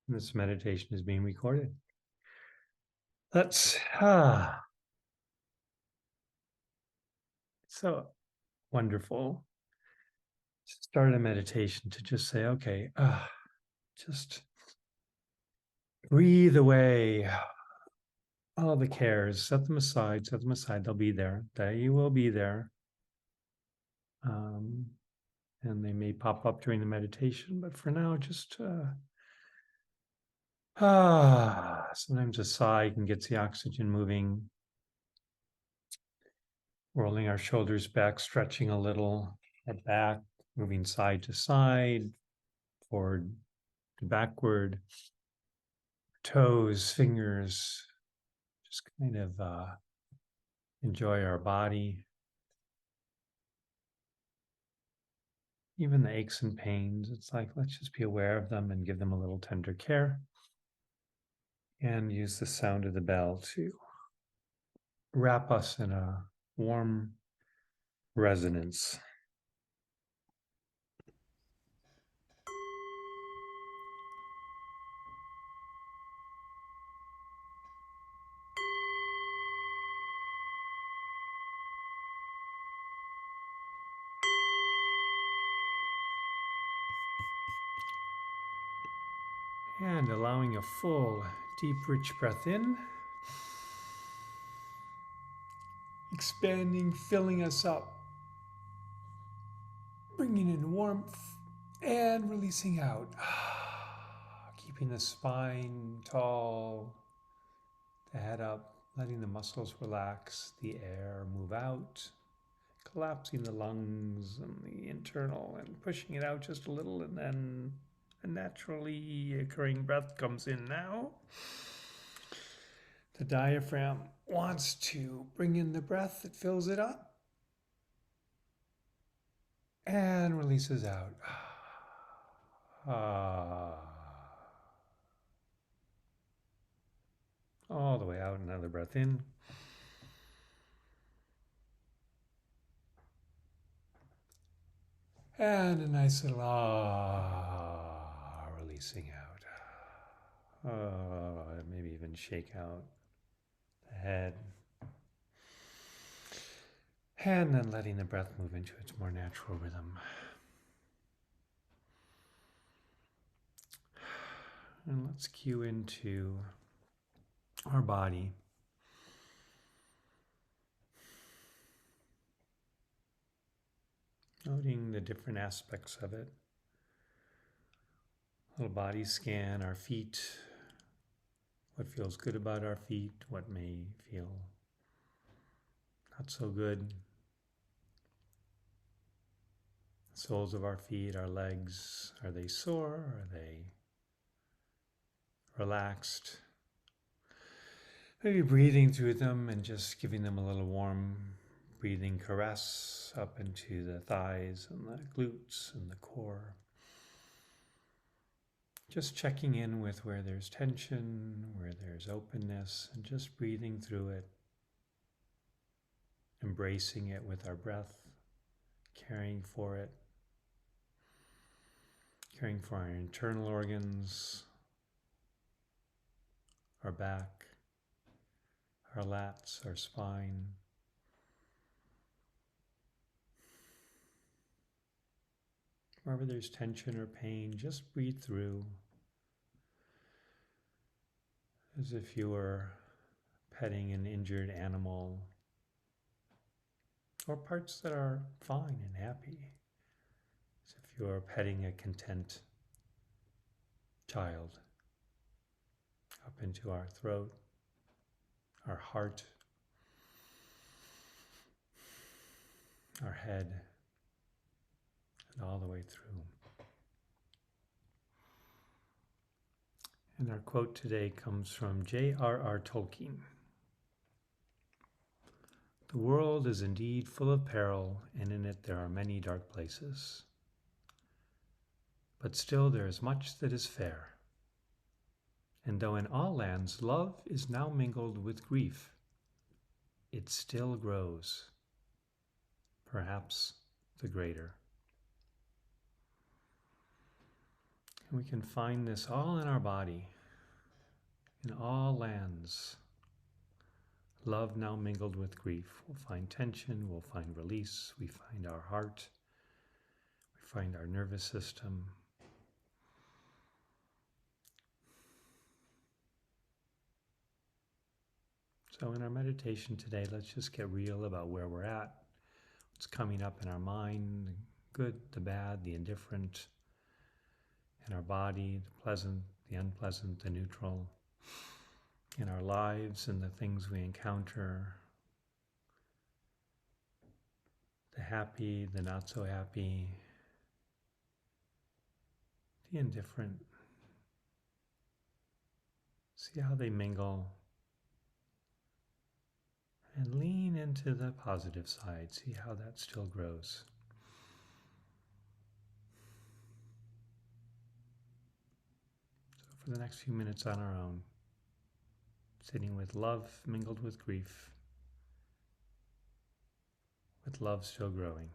This meditation is being recorded. Let's so wonderful. Start a meditation to just say, okay, just breathe away all the cares, set them aside, They'll be there. They will be there. And they may pop up during the meditation, but for now, just sometimes a sigh can get the oxygen moving, rolling our shoulders back, stretching a little, head back, moving side to side, forward to backward, toes, fingers, just kind of enjoy our body. Even the aches and pains, it's like, let's just be aware of them and give them a little tender care. And use the sound of the bell to wrap us in a warm resonance. And allowing a full, deep, rich breath in, expanding, filling us up, bringing in warmth, and releasing out. Keeping the spine tall, the head up, letting the muscles relax, the air move out, collapsing the lungs and the internal and pushing it out just a little, and then a naturally occurring breath comes in now. The diaphragm wants to bring in the breath that fills it up and releases out. All the way out, another breath in. And a nice little releasing out. Maybe even shake out the head. And then letting the breath move into its more natural rhythm. And let's cue into our body. Noting the different aspects of it. A little body scan, our feet, what feels good about our feet, what may feel not so good. The soles of our feet, our legs, are they sore? Are they relaxed? Maybe breathing through them and just giving them a little warm breathing caress up into the thighs and the glutes and the core. Just checking in with where there's tension, where there's openness, and just breathing through it, embracing it with our breath, caring for it, caring for our internal organs, our back, our lats, our spine. Wherever there's tension or pain, just breathe through as if you were petting an injured animal or parts that are fine and happy, as if you are petting a content child up into our throat, our heart, our head, and all the way through. And our quote today comes from J.R.R. Tolkien. The world is indeed full of peril, and in it there are many dark places. But still there is much that is fair. And though in all lands love is now mingled with grief, it still grows, perhaps the greater. And we can find this all in our body, in all lands. Love now mingled with grief. We'll find tension, we'll find release, we find our heart, we find our nervous system. So in our meditation today, let's just get real about where we're at, what's coming up in our mind, the good, the bad, the indifferent, in our body, the pleasant, the unpleasant, the neutral, in our lives and the things we encounter, the happy, the not so happy, the indifferent. See how they mingle and lean into the positive side. See how that still grows. So for the next few minutes on our own, sitting with love mingled with grief, with love still growing.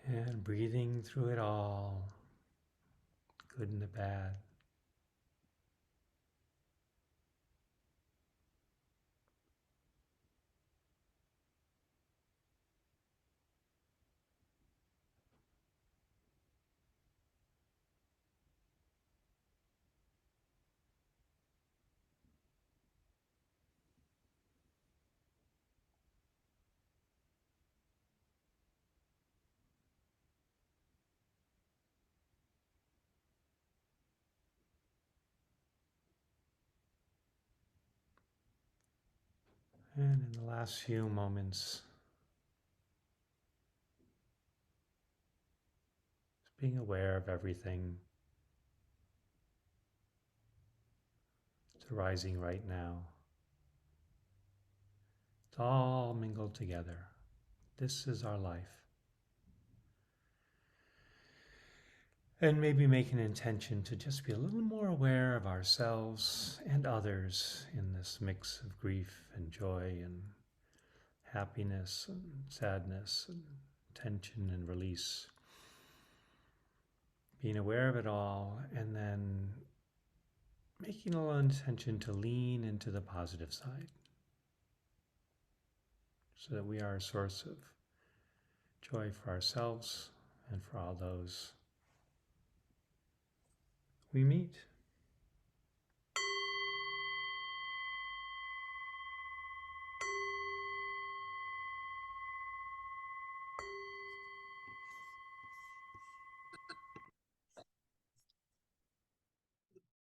And breathing through it all, the good and the bad. And in the last few moments, just being aware of everything that's arising right now. It's all mingled together. This is our life. And maybe make an intention to just be a little more aware of ourselves and others in this mix of grief and joy and happiness and sadness and tension and release. Being aware of it all and then making a little intention to lean into the positive side so that we are a source of joy for ourselves and for all those we meet.